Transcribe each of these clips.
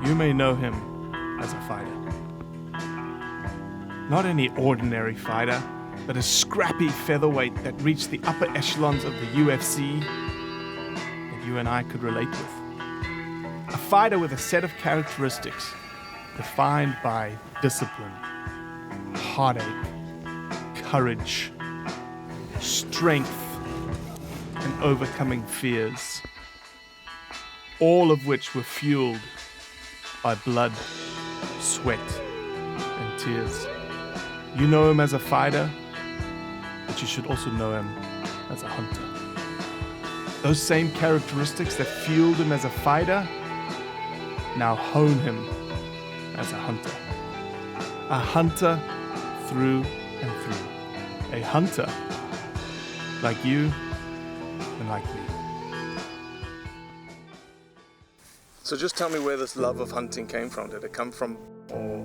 You may know him as a fighter. Not any ordinary fighter, but a scrappy featherweight that reached the upper echelons of the UFC that you and I could relate with. A fighter with a set of characteristics defined by discipline, heartache, courage, strength, and overcoming fears, all of which were fueled by blood, sweat, and tears. You know him as a fighter, but you should also know him as a hunter. Those same characteristics that fueled him as a fighter now hone him as a hunter. A hunter through and through. A hunter like you and like me. So just tell me where this love of hunting came from. Did it come from, or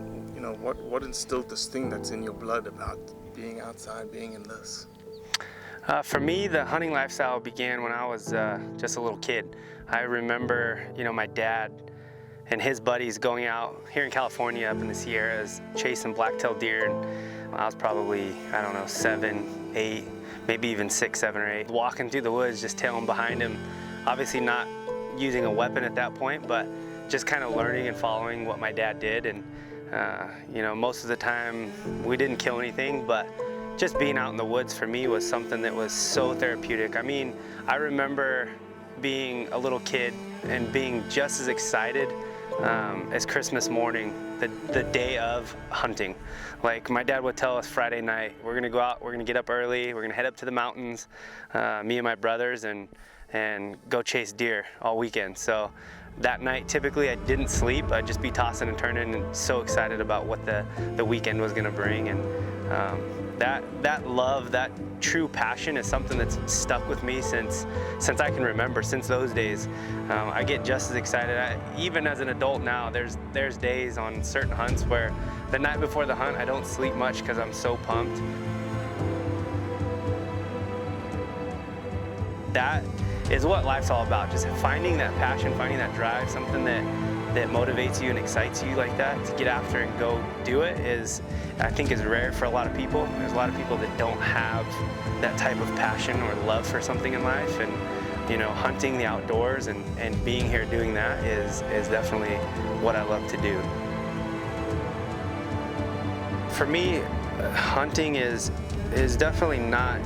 what instilled this thing that's in your blood about being outside, being in this? For me, the hunting lifestyle began when I was just a little kid. I remember, my dad and his buddies going out here in California up in the Sierras chasing black-tailed deer. And I was probably, 7, 8, maybe even 6, 7, or 8. Walking through the woods, just tailing behind him. Obviously not using a weapon at that point, but just kind of learning and following what my dad did. And most of the time we didn't kill anything, but just being out in the woods for me was something that was so therapeutic. I remember being a little kid and being just as excited as Christmas morning, the day of hunting. Like my dad would tell us Friday night, we're gonna go out, we're gonna get up early, we're gonna head up to the mountains, me and my brothers, and go chase deer all weekend. So that night, typically I didn't sleep. I'd just be tossing and turning and so excited about what the weekend was gonna bring. And that love, that true passion is something that's stuck with me since I can remember, since those days. I get just as excited. Even as an adult now, there's days on certain hunts where the night before the hunt, I don't sleep much because I'm so pumped. That is what life's all about, just finding that passion, finding that drive, something that motivates you and excites you like that. To get after and go do it I think is rare for a lot of people. There's a lot of people that don't have that type of passion or love for something in life, and hunting the outdoors and being here doing that is definitely what I love to do. For me, hunting is definitely not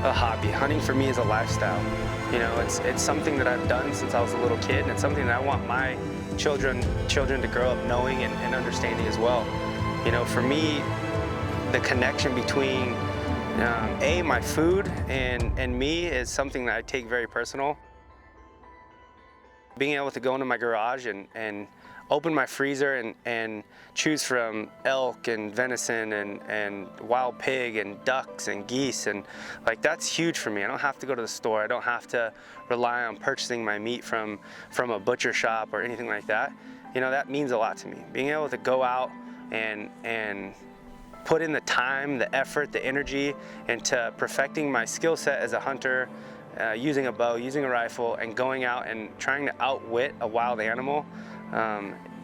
a hobby. Hunting for me is a lifestyle. It's something that I've done since I was a little kid, and it's something that I want my children to grow up knowing and understanding as well. For me, the connection between my food and me is something that I take very personal. Being able to go into my garage and open my freezer and choose from elk and venison and wild pig and ducks and geese, and that's huge for me. I don't have to go to the store. I don't have to rely on purchasing my meat from a butcher shop or anything like that. That means a lot to me. Being able to go out and put in the time, the effort, the energy into perfecting my skill set as a hunter, using a bow, using a rifle, and going out and trying to outwit a wild animal.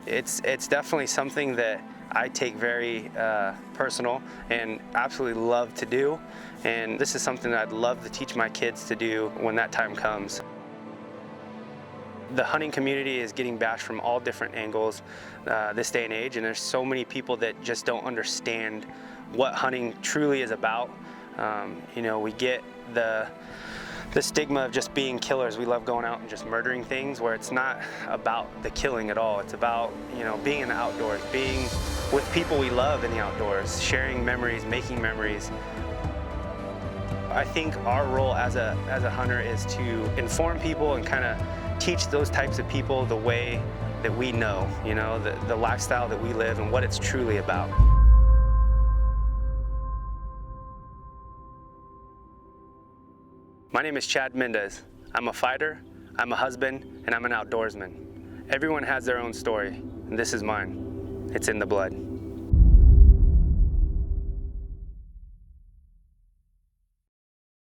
It's definitely something that I take very personal and absolutely love to do. And this is something that I'd love to teach my kids to do when that time comes. The hunting community is getting bashed from all different angles this day and age, and there's so many people that just don't understand what hunting truly is about. We get the stigma of just being killers. We love going out and just murdering things, where it's not about the killing at all. It's about being in the outdoors, being with people we love in the outdoors, sharing memories, making memories. I think our role as a hunter is to inform people and kind of teach those types of people the way that we know, the lifestyle that we live and what it's truly about. My name is Chad Mendes. I'm a fighter, I'm a husband, and I'm an outdoorsman. Everyone has their own story, and this is mine. It's in the blood.